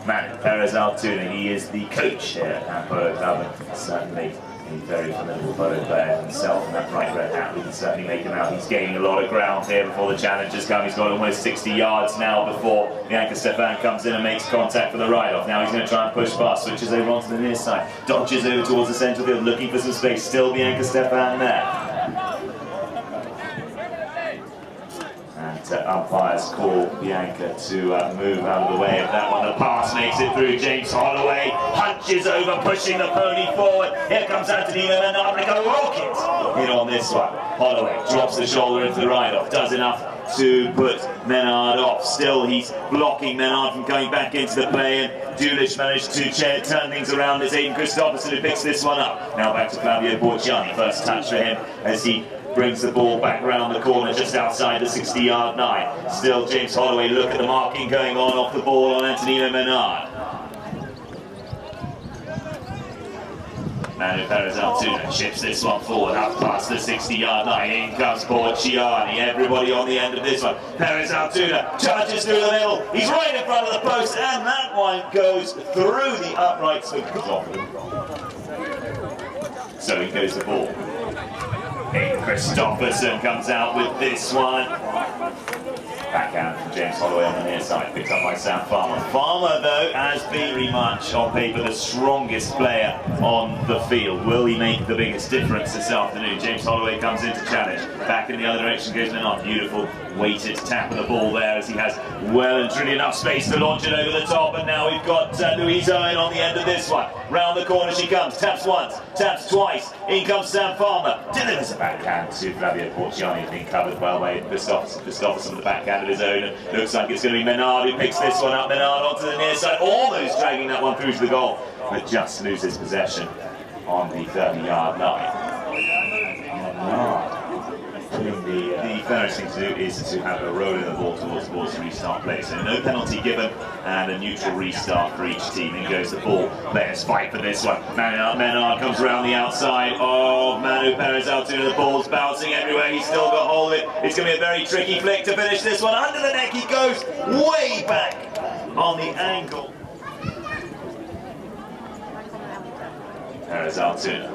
Manuel Perez Altoona, he is the coach here at Polo Club, and certainly a very formidable polo player himself, and that bright red hat, we can certainly make him out. He's gaining a lot of ground here before the challengers come. He's got almost 60 yards now before Bianca Stefa comes in and makes contact for the ride-off. Now he's going to try and push past, switches over onto the near side, dodges over towards the centre field, looking for some space. Still Bianca Stefa there. Umpires call Bianca to move out of the way of that one. The pass makes it through. James Holloway punches over, pushing the pony forward. Here comes Antonino Menard like a rocket in on this one. Holloway drops the shoulder into the ride-off, does enough to put Menard off. Still, he's blocking Menard from coming back into the play, and Dewlish managed to turn things around. It's Aidan Christofferson who picks this one up. Now back to Flavio Porciani. First touch for him as he brings the ball back around the corner just outside the 60-yard line. Still James Holloway, look at the marking going on off the ball on Antonino Menard. Manuel Perez Altoona chips this one forward, up past the 60-yard line. In comes Porciani, everybody on the end of this one. Perez Altoona charges through the middle, he's right in front of the post, and that one goes through the uprights for so he goes the ball. Aidan Christofferson comes out with this one. Backhand from James Holloway on the near side, picked up by Farmar. Farmar, though, has been very much on paper the strongest player on the field. Will he make the biggest difference this afternoon? James Holloway comes in to challenge. Back in the other direction goes Menard. Beautiful weighted tap of the ball there as he has well and truly enough space to launch it over the top. And now we've got Louise Owen on the end of this one. Round the corner she comes, taps once, taps twice. In comes Farmar, delivers a backhand to Flavio Porciani, being covered well by Christofferson with the backhand of his own. And looks like it's going to be Menard who picks this one up. Menard onto the near side, almost dragging that one through to the goal, but just loses possession on the 30-yard line. Menard. The fairest thing to do is to have a roll in the ball towards the ball to restart play. So no penalty given and a neutral restart for each team. In goes the ball. Players fight for this one. Menard comes around the outside of Manuel Perez Altoona. The ball's bouncing everywhere. He's still got hold of it. It's going to be a very tricky flick to finish this one. Under the neck he goes, way back on the ankle. Perez Altoona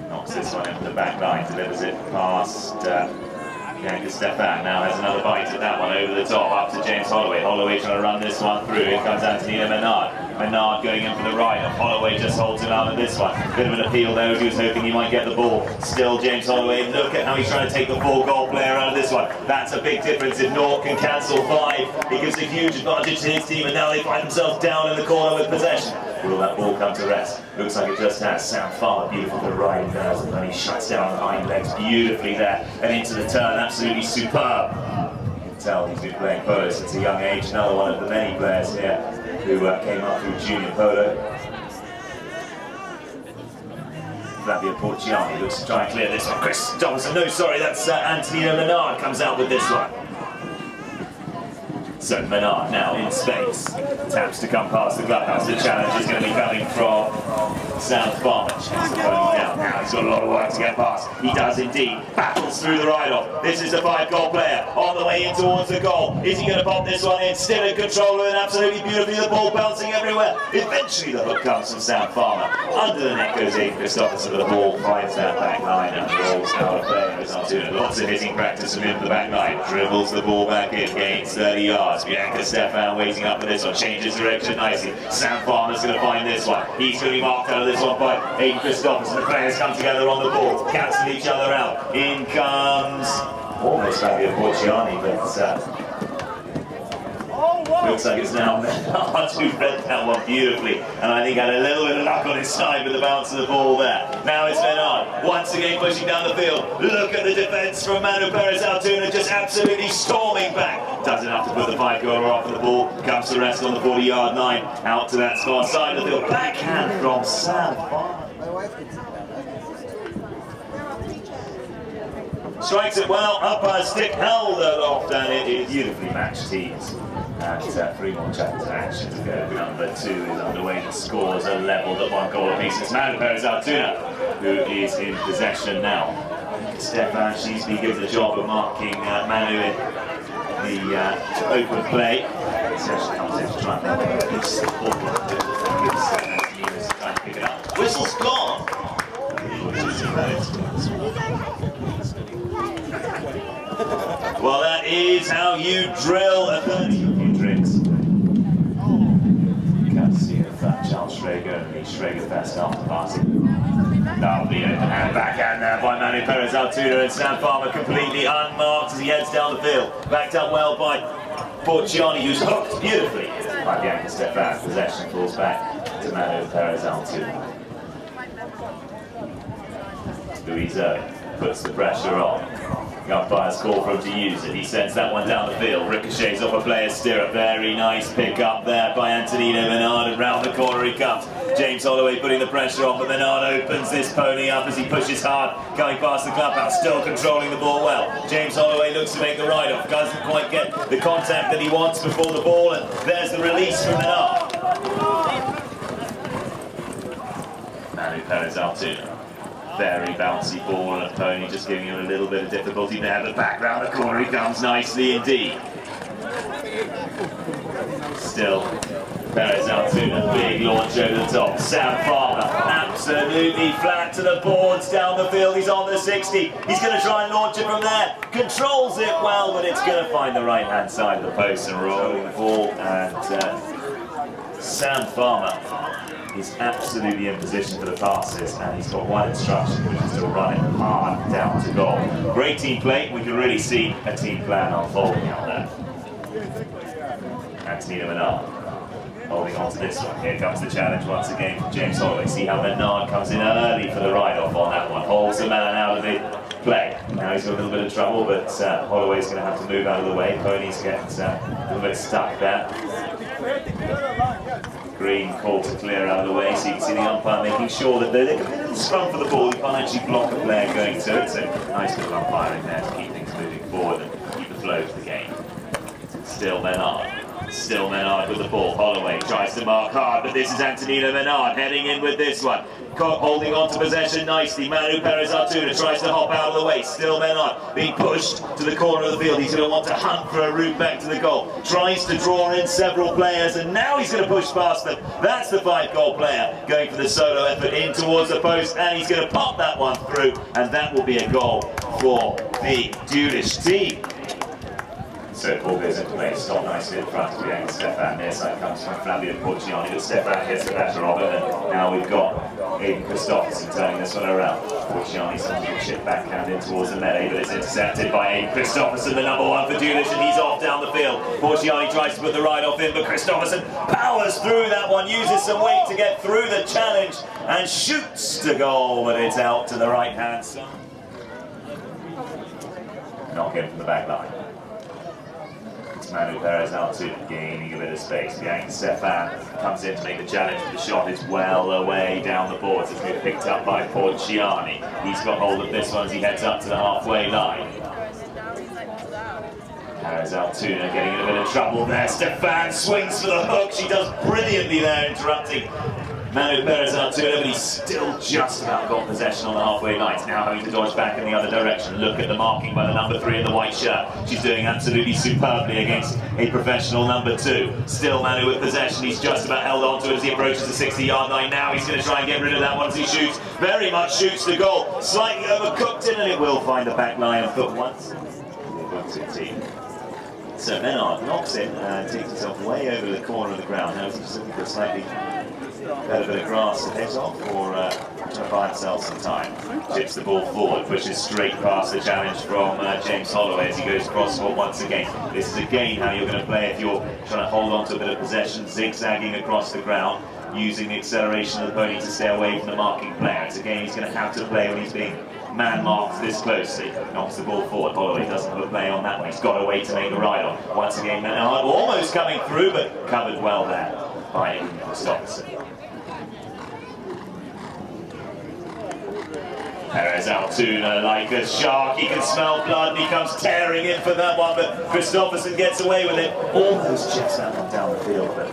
knocks this one into the back line, delivers it past Bianca Stefa. Now has another bite at that one over the top, up to James Holloway. Holloway trying to run this one through. Here comes Antonino Menard. Menard going in for the ride. Holloway just holds him out of this one. Bit of an appeal there as he was hoping he might get the ball. Still James Holloway. Look at how he's trying to take the 4-goal player out of this one. That's a big difference. If North can cancel 5, it gives a huge advantage to his team, and now they find themselves down in the corner with possession. Will that ball come to rest? Looks like it just has. Farmar, beautiful to ride there, and he shuts down the hind legs beautifully there and into the turn. Absolutely superb. You can tell he's been playing polo since a young age. Another one of the many players here who came up through junior polo. Flavio Porciani looks to try and clear this one. Christofferson, no, sorry, that's Antonino Menard comes out with this one. So Menard now in space, taps to come past the clubhouse. The challenge is going to be coming from Farmar. Checks the pony down now. He's got a lot of work to get past. He does indeed. Battles through the ride-off. This is the 5-goal player on the way in towards the goal. Is he going to pop this one in? Still in control and absolutely beautifully. The ball bouncing everywhere. Eventually the hook comes from Farmar. Under the net goes Aidan Christofferson. The ball finds that back line and rolls out of play. Lots of hitting practice from him to the back line. Dribbles the ball back in, gains 30 yards. Bianca Stefa waiting up for this one, changes direction nicely. Farmar's going to find this one. He's going to be marked out of this one by Aidan Christofferson. The players come together on the ball, cancel each other out. In comes almost Flavio Porciani, but looks like it's now Menard who read that one beautifully, and I think had a little bit of luck on his side with the bounce of the ball there. Now it's Menard, once again pushing down the field. Look at the defence from Manuel Perez Altoona, just absolutely storming back. Does enough to put the 5-goaler off, and the ball comes to rest on the 40-yard line. Out to that far side of the field. Backhand from Farmar. Strikes it well, up a stick held aloft, and it is beautifully matched teams. And 3 more chapters of action to go. Number 2 is underway. The scores are levelled at 1 goal apiece. It's Manuel Perez Altoona who is in possession now. Stefa Sheesby gives the job of marking Manu in the open play. Essentially comes in to try and is how you drill a 30 drinks. Courtesy of Charles Schrager and the Schrager Fest after party. Lovely open hand backhand there by Manuel Perez, Altuno, and Sam Farmar completely unmarked as he heads down the field. Backed up well by Porciani, who's hooked beautifully by Bianca Stefa. Possession falls back to Manuel Perez, Altuno. Louise Owen puts the pressure on. The umpire's call for him to use it. He sends that one down the field. Ricochets off a player's stirrup. Very nice pick up there by Antonino Menard, and round the corner he comes. James Holloway putting the pressure on, but Menard opens this pony up as he pushes hard, coming past the clubhouse, still controlling the ball well. James Holloway looks to make the ride-off, doesn't quite get the contact that he wants before the ball, and there's the release from Menard. Manuel Perez, Altuno. Very bouncy ball and a pony, just giving him a little bit of difficulty there, but back round the corner he comes nicely indeed. Still, Perez, Altuno, big launch over the top. Sam Farmar, absolutely flat to the boards down the field. He's on the 60. He's going to try and launch it from there. Controls it well, but it's going to find the right-hand side of the post and rolling the ball. And Sam Farmar is absolutely in position for the passes, and he's got one instruction, which is to run it hard down to goal. Great team play. We can really see a team plan unfolding out there. Antonino Menard holding on to this one. Here comes the challenge once again from James Holloway. See how Menard comes in early for the ride-off on that one. Holds the man out of the play. Now he's got a little bit of trouble, but Holloway's going to have to move out of the way. Ponies get a little bit stuck there. Green call to clear out of the way, so you can see the umpire making sure that they're a little scrum for the ball. You can't actually block a player going to it, so nice little umpiring there to keep things moving forward and keep the flow of the game. Still Menard. Still Menard with the ball. Holloway tries to mark hard, but this is Antonino Menard heading in with this one. Holding on to possession nicely. Manuel Perez, Altuno tries to hop out of the way. Still Menard being pushed to the corner of the field. He's going to want to hunt for a route back to the goal. Tries to draw in several players, and now he's going to push past them. That's the 5-goal player going for the solo effort in towards the post, and he's going to pop that one through, and that will be a goal for the Dewlish team. So ball goes into play, stop nicely in front of Bianca Stefa. Near side comes from Flavio Porciani, but Stefa gets the better of it, and now we've got Aidan Christofferson turning this one around. Porciani sends a chip backhand in towards the melee, but it's intercepted by Aidan Christofferson, the number 1 for Dewlish, and he's off down the field. Porciani tries to put the ride-off in, but Christofferson powers through that one, uses some weight to get through the challenge, and shoots to goal, but it's out to the right-hand side. Knock in from the back line. Manuel Perez now gaining a bit of space. Bianca Stefa comes in to make the challenge, but the shot is well away down the boards. It's been picked up by Porciani. He's got hold of this one as he heads up to the halfway line. Perez, Altuno getting in a bit of trouble there. Stefa swings for the hook. She does brilliantly there, interrupting Manuel Perez, Altuno, but he's still just about got possession on the halfway line. He's now having to dodge back in the other direction. Look at the marking by the number 3 in the white shirt. She's doing absolutely superbly against a professional number 2. Still Manu with possession. He's just about held on to it as he approaches the 60-yard line. Now he's going to try and get rid of that one as he shoots. Very much shoots the goal. Slightly overcooked it, and it will find the back line and put once. So Menard knocks in and takes himself way over the corner of the ground. Now he's just looking for a slightly better bit of grass to hit off, or trying to buy himself some time. Chips the ball forward, pushes straight past the challenge from James Holloway as he goes crossfield once again. This is again how you're going to play if you're trying to hold on to a bit of possession, zigzagging across the ground, using the acceleration of the pony to stay away from the marking player. It's a game he's going to have to play when he's being man-marked this closely. Knocks the ball forward. Holloway doesn't have a play on that one. He's got a way to make the ride on. Once again, Menard almost coming through, but covered well there by Aidan Christofferson. Perez, Altuno like a shark. He can smell blood, and he comes tearing in for that one, but Christofferson gets away with it. Almost chips that one down the field, but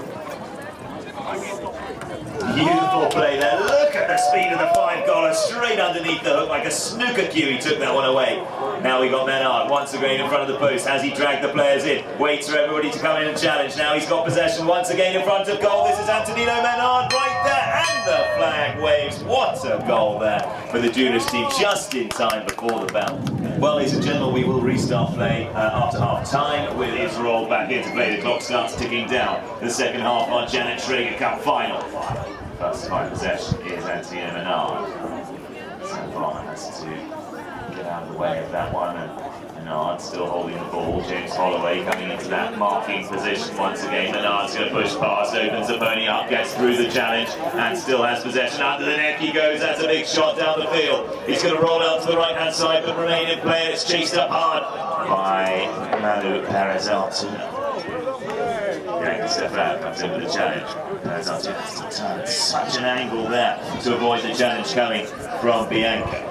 beautiful play there. Look at the speed of the 5-goaler, straight underneath the hook like a snooker cue. He took that one away. Now we got Menard once again in front of the post as he dragged the players in. Waits for everybody to come in and challenge. Now he's got possession once again in front of goal. This is Antonino Menard right there, and the flag waves. What a goal there for the Dewlish team, just in time before the bell. Well, ladies and gentlemen, we will restart play after half time with Israel back into play. The clock starts ticking down. The second half on Janet Schrager Cup final. First time possession is Antonino Menard. So Farmar has to get out of the way of that one, and Menard still holding the ball. James Holloway coming into that marking position once again. Menard's going to push past, opens the pony up, gets through the challenge, and still has possession. Under the neck he goes. That's a big shot down the field. He's going to roll out to the right hand side, but remain in play. It's chased up hard by Manuel Perez. Bianca Stefa comes in with the challenge. Perez has to turn at such an angle there to avoid the challenge coming from Bianca.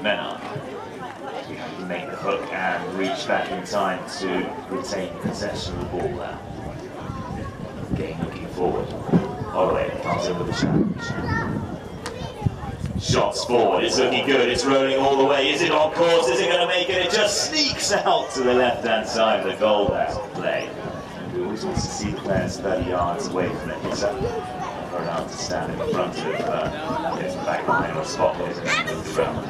Menard make the hook and reach back in time to retain possession of the ball there. Game looking forward. Holloway comes in with the challenge. Shots forward, it's looking good, it's rolling all the way. Is it on course? Is it going to make it? It just sneaks out to the left-hand side of the goal there to play. We always want to see the players 30 yards away from it. It's up for allowed to stand in front of the back line or spot it and move around.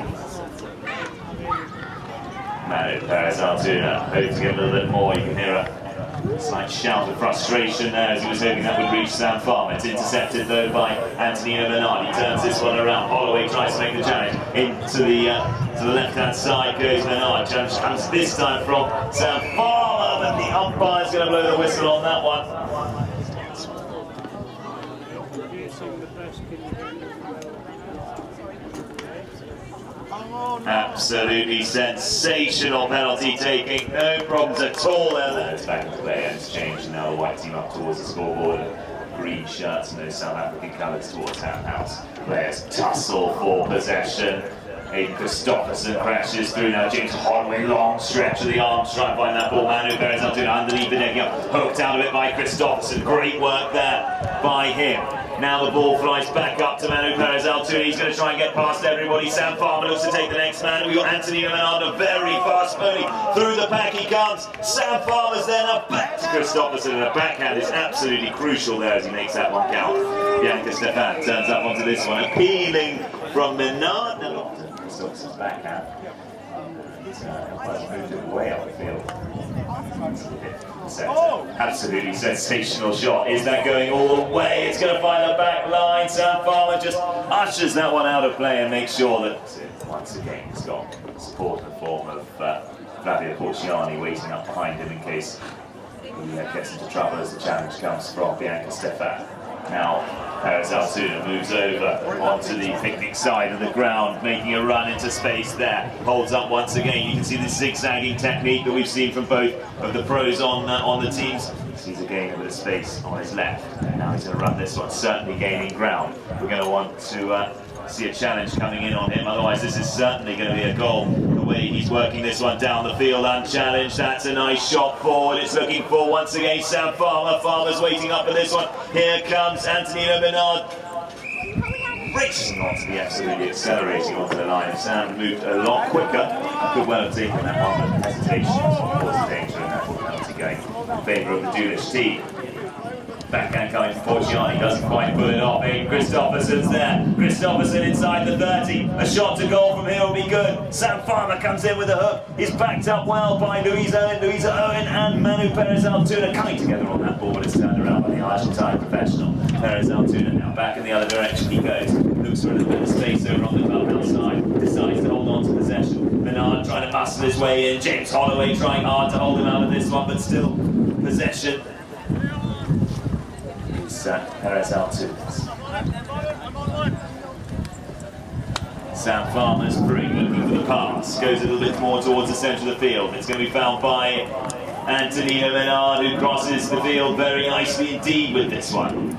Manuel Perez Artuna hopes to get a little bit more. You can hear a slight shout of frustration there as he was hoping that would reach Sam Farmar. It's intercepted though by Antonino Menard. He turns this one around. Holloway tries to make the challenge into the left-hand side goes Menard. Challenge comes this time from Sam Farmar, but the umpire's going to blow the whistle on that one. Absolutely sensational penalty taking, no problems at all there. It's back into play and it's changed now. The white team up towards the scoreboard, green shirts and those South African colours towards House. Players tussle for possession. Aidan Christofferson crashes through now. James Holloway, long stretch of the arms, trying to find that ball. Manuel Perez underneath the neck, hooked out of it by Christofferson. Great work there by him. Now the ball flies back up to Manuel Perez Altuna. He's going to try and get past everybody. Sam Farmar looks to take the next man. We've got Antonino Menard, a very fast pony. Through the pack he comes. Sam Farmar's there now back to Christofferson, and a backhand is absolutely crucial there as he makes that one count. Bianca Stefa turns up onto this one, appealing from Menard. Now Christofferson's backhand. He's moved it way up the field. Absolutely sensational shot. Is that going all the way? It's going to find the back line. Sam Farmar just ushers that one out of play and makes sure that once again he's got support in the form of Flavio Porciani waiting up behind him in case he gets into trouble as the challenge comes from Bianca Stefa. Now Perez Altuna moves over onto the picnic side of the ground, making a run into space there. Holds up once again. You can see the zigzagging technique that we've seen from both of the pros on the teams. Sees a gain a bit of space on his left. Now he's going to run this one, certainly gaining ground. We're going to want to see a challenge coming in on him, otherwise this is certainly going to be a goal. The way he's working this one down the field unchallenged, that's a nice shot forward. It's looking for once again Sam Farmar. Farmar's waiting up for this one. Here comes Antonino Menard, racing on to be absolutely accelerating onto the line. Sam moved a lot quicker. Could well have taken that one, but hesitation caused danger in that penalty going in favour of the Dewlish team. Backhand coming from Porciani, doesn't quite pull it off. Aidan Christofferson's there. Christofferson inside the 30. A shot to goal from here will be good. Sam Farmar comes in with a hook. He's backed up well by Louise Owen, and Manuel Perez Altuna coming together on that ball, but it's turned around by the Argentine professional. Perez Altuna now back in the other direction he goes. Looks for a little bit of space over on the clubhouse side. Decides to hold on to possession. Menard trying to muscle his way in. James Holloway trying hard to hold him out of this one, but still possession. Perez Altuna. Sam Farmar's free, looking for the pass. Goes a little bit more towards the centre of the field. It's going to be found by Antonino Menard, who crosses the field very nicely indeed with this one.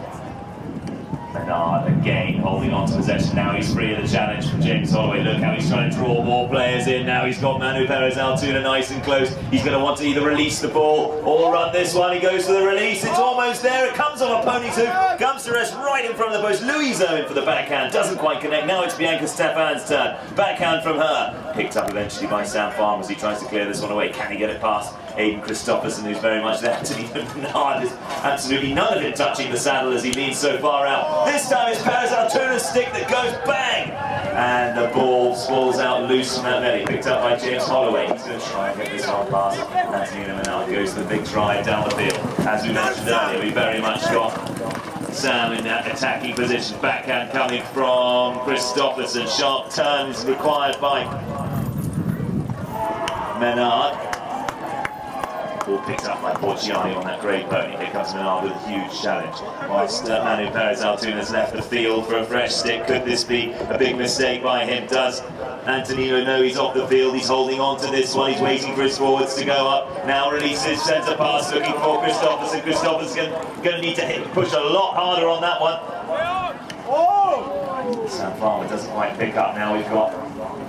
Menard again holding on to possession. Now he's free of the challenge from James Holloway. Look how he's trying to draw more players in. Now he's got Manuel Perez Altoona nice and close. He's going to want to either release the ball or run this one. He goes for the release. It's almost there. It comes on a ponytail. Comes to rest right in front of the post. Louise Owen for the backhand. Doesn't quite connect. Now it's Bianca Stefa's turn. Backhand from her. Picked up eventually by Farmar as he tries to clear this one away. Can he get it past Aidan Christofferson, who's very much there? Antonino Menard is absolutely none of it touching the saddle as he leans so far out. This time it's Perez Altoona's stick that goes bang! And the ball falls out loose from that belly. Picked up by James Holloway. He's going to try and get this one past Antonino Menard. Goes to the big drive down the field. As we mentioned earlier, we very much got Sam in that attacking position. Backhand coming from Christofferson. Sharp turns required by Menard. Ball picked up by Porciani on that great pony. Here comes Menard with a huge challenge. Whilst Manuel Perez Altoona's left the field for a fresh stick. Could this be a big mistake by him? Does Antonino know he's off the field? He's holding on to this one. He's waiting for his forwards to go up. Now releases, sends a pass looking for Christofferson. Christofferson's going to need to push a lot harder on that one. Farmar doesn't quite pick up. Now we've got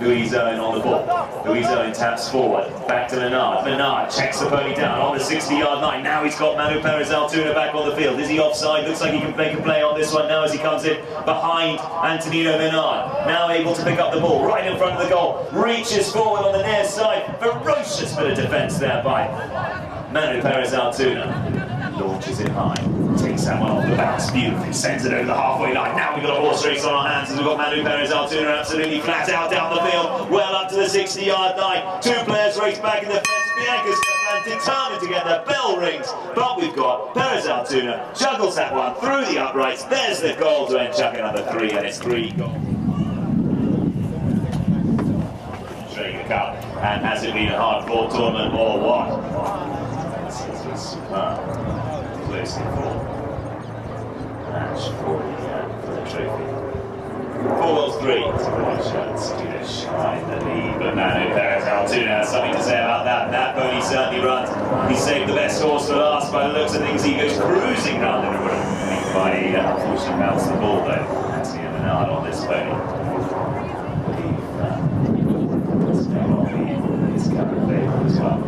Louise Owen on the ball. Louise Owen taps forward. Back to Menard. Menard checks the pony down on the 60-yard line. Now he's got Manuel Perez Altoona back on the field. Is he offside? Looks like he can make a play on this one now as he comes in behind Antonino Menard. Now able to pick up the ball right in front of the goal. Reaches forward on the near side. Ferocious bit of defence there by Manuel Perez Altoona. Launches it high. Takes that one off the bounce beautifully. Sends it over the halfway line. Now we've got a horse race on our hands as we've got Manuel Perez Altoona absolutely flat out down the field. Well up to the 60-yard line. Two players race back in the fence. Bianca Stefa determined to get the bell rings. But we've got Perez Altoona juggles that one through the uprights. There's the goal to end chuck another 3, and it's 3 goals. Schrager Cup. And has it been a hard-fought tournament or what? This is superb. Closely for match for the trophy. 4-3 to Dewlish behind the lead, but Manuel Perez Altoona has something to say about that. That pony certainly runs. He saved the best horse for last by the looks of things. He goes cruising round in the room. Unfortunately bounced the ball though. Antonino Menard on this pony. His current favourite as well.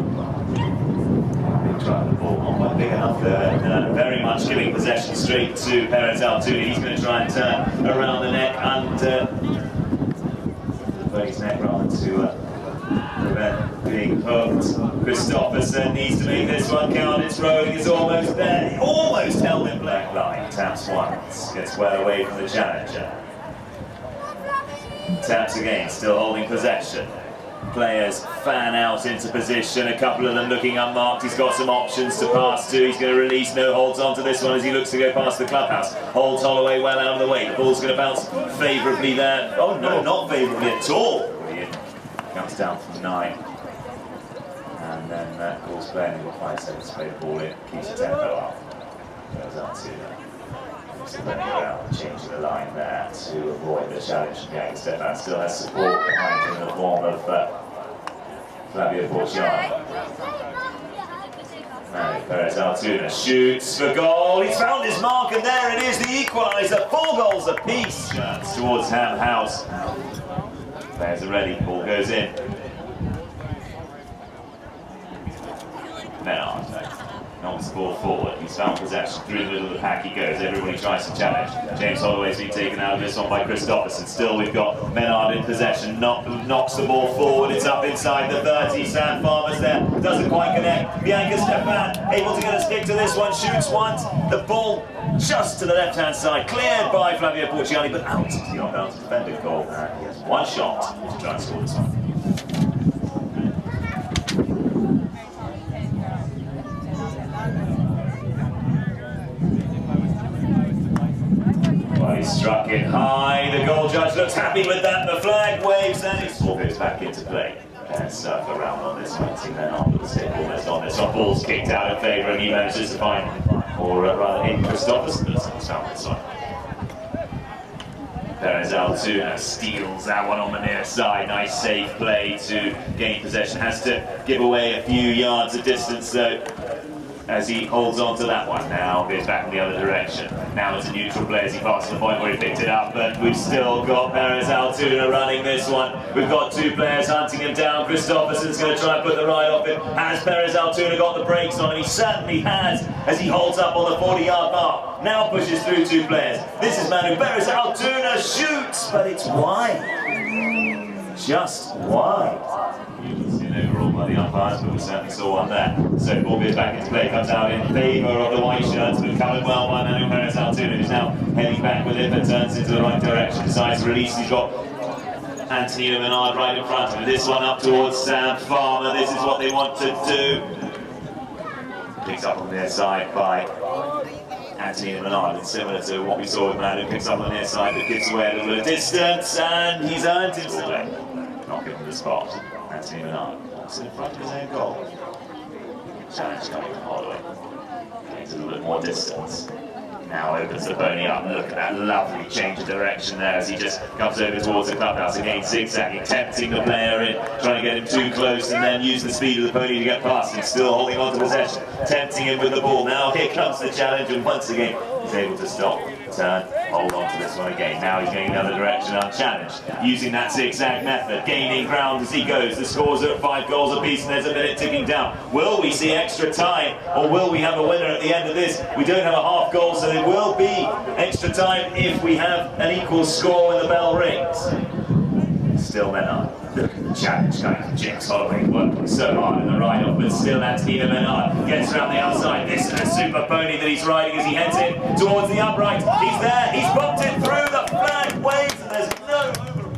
The ball not quite big enough there, very much giving possession straight to Perez Altoona. He's going to try and turn around the neck and the pony's neck rather to prevent being hooked. Christofferson needs to make this one count. It's rolling, it's almost there. Almost held in black line. Taps once, gets well away from the challenger. Taps again, still holding possession. Players fan out into position, a couple of them looking unmarked. He's got some options to pass to. He's going to release, no holds onto this one as he looks to go past the clubhouse. Holds Holloway well out of the way. The ball's going to bounce favourably there. Oh no, not favourably at all. Comes down from 9. And then calls play, and he's got 5 seconds to play the ball in. Keeps the tempo up. Goes out to changing the line there to avoid the challenge from Bianca Stefa. Still has support behind him in the form of Flavio Porciani. Manuel Perez Altoona shoots for goal. He's found his mark, and there it is, the equaliser. 4 goals apiece. Towards Ham House. Players are ready. Ball goes in. Menard knocks the ball forward. He's found possession. Through the middle of the pack he goes. Everybody tries to challenge. James Holloway's been taken out of this one by Christofferson. Still we've got Menard in possession. Knocks the ball forward. It's up inside the 30. Farmar's there. Doesn't quite connect. Bianca Stefa able to get a stick to this one. Shoots once. The ball just to the left-hand side. Cleared by Flavio Porciani, but out. The outbound defender goal. And he has one shot to try and score this one. He struck it high. The goal judge looks happy with that. The flag waves, and it all goes back into play. And surf around on this one. See then after the stick almost on this one. Ball's kicked out in favour, and he manages to find, or rather, Aidan Christofferson has found this one. Perez Altoona steals that one on the near side. Nice safe play to gain possession. Has to give away a few yards of distance though. as he holds on to that one. Now goes back in the other direction. Now it's a neutral play as he passes the point where he picked it up, but we've still got Perez Altoona running this one. We've got two players hunting him down. Christofferson's going to try and put the ride off him. Has Perez Altoona got the brakes on him? He certainly has, as he holds up on the 40-yard mark. Now pushes through two players. This is Manuel Perez Altoona, shoots, but it's wide. Just wide. Overall by the umpires, but we certainly saw one there. So ball goes back into play, comes out in favour of the white shirts, but covered well by Manuel Perez Altoona, who's now heading back with it, but turns into the right direction, decides to release. He's got Antonino Menard right in front of him. This one up towards Farmar. This is what they want to do. Picks up on their side by Antonino Menard. It's similar to what we saw with Manu. Picks up on their side, but gives away a little bit of distance, and he's earned himself. Not given the spot. Antonino Menard walks in front of his own goal. Challenge coming from Holloway. Gains a little bit more distance. Now opens the pony up. Look at that lovely change of direction there as he just comes over towards the clubhouse again, zigzagging, tempting the player in, trying to get him too close and then use the speed of the pony to get past him, still holding on to possession, tempting him with the ball. Now here comes the challenge, and once again he's able to stop, turn, hold on to this one again. Now he's going the other direction unchallenged, using that zigzag method, gaining ground as he goes. The scores are at 5 goals apiece and there's a minute ticking down. Will we see extra time, or will we have a winner at the end of this? We don't have a half goal, so there will be extra time if we have an equal score when the bell rings. Still Menard. Look at the challenge coming from James Holloway, working so hard in the ride-off, but still Antonino Menard gets around the outside. This is a super pony that he's riding as he heads in towards the upright. He's there, he's bumped it through, the flag waves, and there's no over.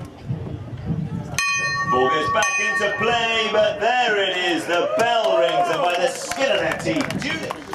Ball goes back into play, but there it is, the bell rings, and by the skin of their teeth, Dewlish.